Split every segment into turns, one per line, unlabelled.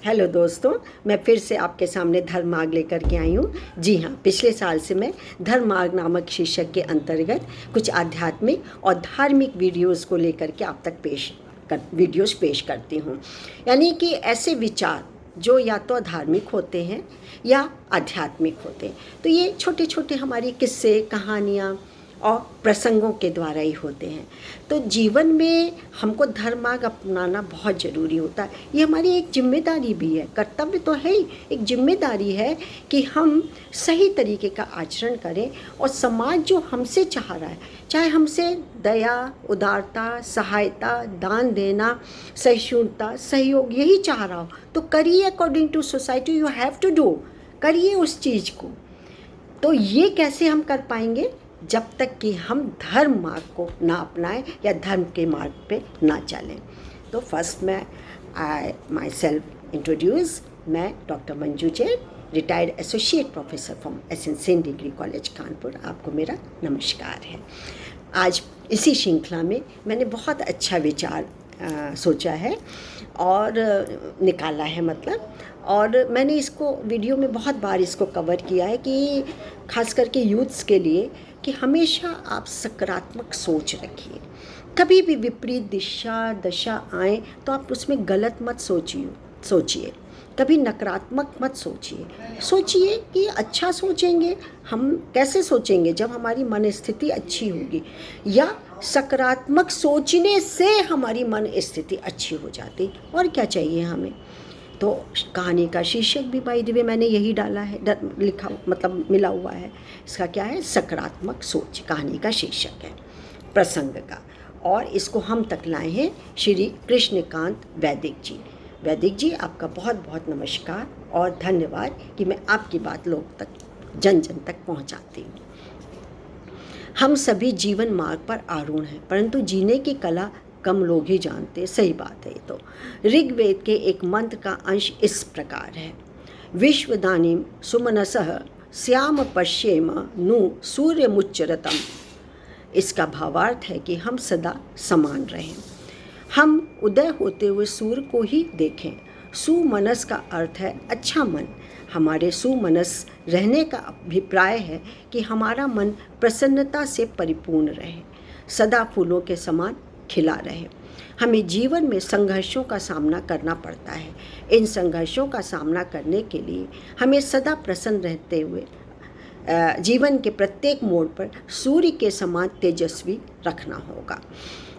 Hello दोस्तों, मैं फिर से आपके सामने धर्म मार्ग लेकर के आई हूँ। जी हाँ, पिछले साल से मैं धर्म मार्ग नामक शीर्षक के अंतर्गत कुछ आध्यात्मिक और धार्मिक वीडियोस को लेकर के आप तक वीडियोस पेश करती हूँ। यानी कि ऐसे विचार जो या तो धार्मिक होते हैं या आध्यात्मिक होते हैं। तो ये छोटे छोटे हमारी किस्से, कहानियाँ और प्रसंगों के द्वारा ही होते हैं। तो जीवन में हमको धर्म मार्ग अपनाना बहुत ज़रूरी होता है। ये हमारी एक जिम्मेदारी भी है, कर्तव्य तो है ही, एक जिम्मेदारी है कि हम सही तरीके का आचरण करें और समाज जो हमसे चाह रहा है, चाहे हमसे दया, उदारता, सहायता, दान देना, सहिष्णुता, सहयोग यही चाह रहा हो, तो करिए according to society. You have to do, करिए उस चीज़ को। तो ये कैसे हम कर पाएंगे? जब तक कि हम धर्म मार्ग को ना अपनाएं या धर्म के मार्ग पे ना चलें। तो first I myself introduce, मैं doctor Manju Jain, retired associate professor from SN. Degree college Kanpur. आपको मेरा नमस्कार है। आज इसी श्रृंखला में मैंने बहुत अच्छा विचार सोचा है और निकाला है और मैंने इसको वीडियो में बहुत बार इसको कवर किया है कि खास करके यूथ्स के लिए कि हमेशा आप सकारात्मक सोच रखिए। कभी भी विपरीत दशा आए तो आप उसमें गलत मत सोचिए, कभी नकारात्मक मत सोचिए कि अच्छा सोचेंगे। हम कैसे सोचेंगे? जब हमारी मन स्थिति अच्छी होगी, या सकारात्मक सोचने से हमारी मन स्थिति अच्छी हो जाती। और क्या चाहिए हमें? तो कहानी का शीर्षक भी बाय द वे मैंने यही डाला है, लिखा मिला हुआ है। इसका क्या है? सकारात्मक सोच कहानी का शीर्षक है, प्रसंग का। और इसको हम तक लाए हैं श्री कृष्णकांत वैदिक जी। वैदिक जी, आपका बहुत बहुत नमस्कार और धन्यवाद कि मैं आपकी बात लोग तक, जन जन तक पहुंचाती हूँ। हम सभी जीवन मार्ग पर आरूढ़ हैं, परंतु जीने की कला कम लोग ही जानते। सही बात है। तो ऋग्वेद के एक मंत्र का अंश इस प्रकार है, विश्वदानीम सुमनसः श्याम पश्येम नु सूर्यमुच्चरतम। इसका भावार्थ है कि हम सदा समान रहें, हम उदय होते हुए सूर्य को ही देखें। सुमनस का अर्थ है अच्छा मन। हमारे सुमनस रहने का अभिप्राय है कि हमारा मन प्रसन्नता से परिपूर्ण रहे, सदा फूलों के समान खिला रहे। हमें जीवन में संघर्षों का सामना करना पड़ता है। इन संघर्षों का सामना करने के लिए हमें सदा प्रसन्न रहते हुए जीवन के प्रत्येक मोड़ पर सूर्य के समान तेजस्वी रखना होगा।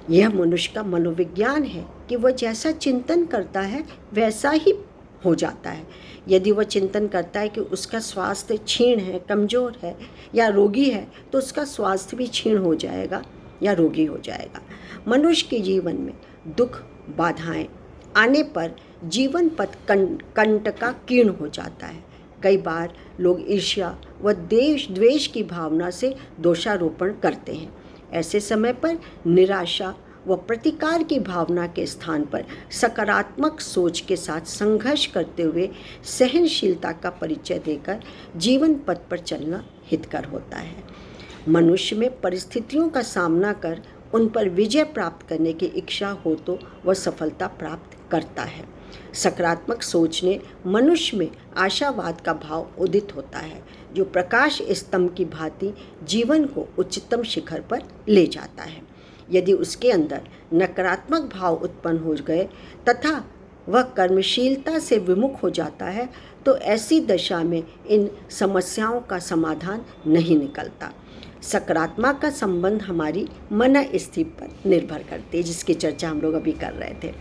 यह मनुष्य का मनोविज्ञान है कि वह जैसा चिंतन करता है वैसा ही हो जाता है। यदि वह चिंतन करता है कि उसका स्वास्थ्य क्षीण है, कमज़ोर है या रोगी है, तो उसका स्वास्थ्य भी क्षीण हो जाएगा या रोगी हो जाएगा। मनुष्य के जीवन में दुख, बाधाएं आने पर जीवन पथ कंटका कीर्ण हो जाता है। कई बार लोग ईर्ष्या व द्वेष की भावना से दोषारोपण करते हैं। ऐसे समय पर निराशा व प्रतिकार की भावना के स्थान पर सकारात्मक सोच के साथ संघर्ष करते हुए सहनशीलता का परिचय देकर जीवन पथ पर चलना हितकर होता है। मनुष्य में परिस्थितियों का सामना कर उन पर विजय प्राप्त करने की इच्छा हो तो वह सफलता प्राप्त करता है। सकारात्मक सोचने मनुष्य में आशावाद का भाव उदित होता है, जो प्रकाश स्तंभ की भांति जीवन को उच्चतम शिखर पर ले जाता है। यदि उसके अंदर नकारात्मक भाव उत्पन्न हो गए तथा वह कर्मशीलता से विमुख हो जाता है, तो ऐसी दशा में इन समस्याओं का समाधान नहीं निकलता। सकारात्मक का संबंध हमारी मन स्थिति पर निर्भर करती है, जिसकी चर्चा हम लोग अभी कर रहे थे।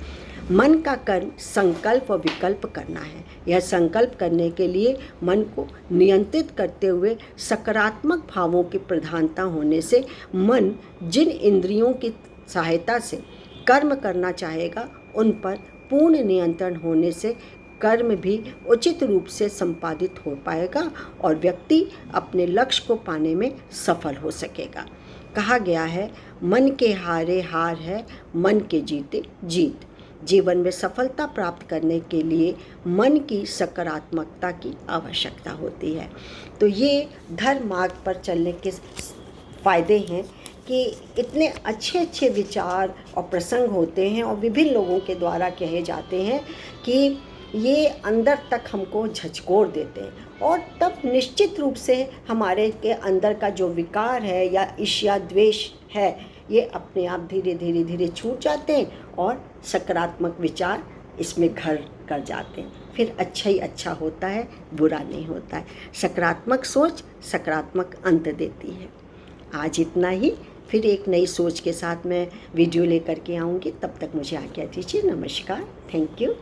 मन का कर्म संकल्प और विकल्प करना है। यह संकल्प करने के लिए मन को नियंत्रित करते हुए सकारात्मक भावों की प्रधानता होने से मन जिन इंद्रियों की सहायता से कर्म करना चाहेगा उन पर पूर्ण नियंत्रण होने से कर्म भी उचित रूप से संपादित हो पाएगा और व्यक्ति अपने लक्ष्य को पाने में सफल हो सकेगा। कहा गया है, मन के हारे हार है, मन के जीते जीत। जीवन में सफलता प्राप्त करने के लिए मन की सकारात्मकता की आवश्यकता होती है। तो ये धर्म मार्ग पर चलने के फ़ायदे हैं कि इतने अच्छे अच्छे विचार और प्रसंग होते हैं और विभिन्न लोगों के द्वारा कहे जाते हैं कि ये अंदर तक हमको झचकोर देते हैं और तब निश्चित रूप से हमारे के अंदर का जो विकार है या ईर्ष्या द्वेष है ये अपने आप धीरे धीरे धीरे छूट जाते हैं और सकारात्मक विचार इसमें घर कर जाते हैं। फिर अच्छा ही अच्छा होता है, बुरा नहीं होता है। सकारात्मक सोच सकारात्मक अंत देती है। आज इतना ही, फिर एक नई सोच के साथ मैं वीडियो लेकर के आऊँगी। तब तक मुझे आज्ञा दीजिए। नमस्कार, थैंक यू।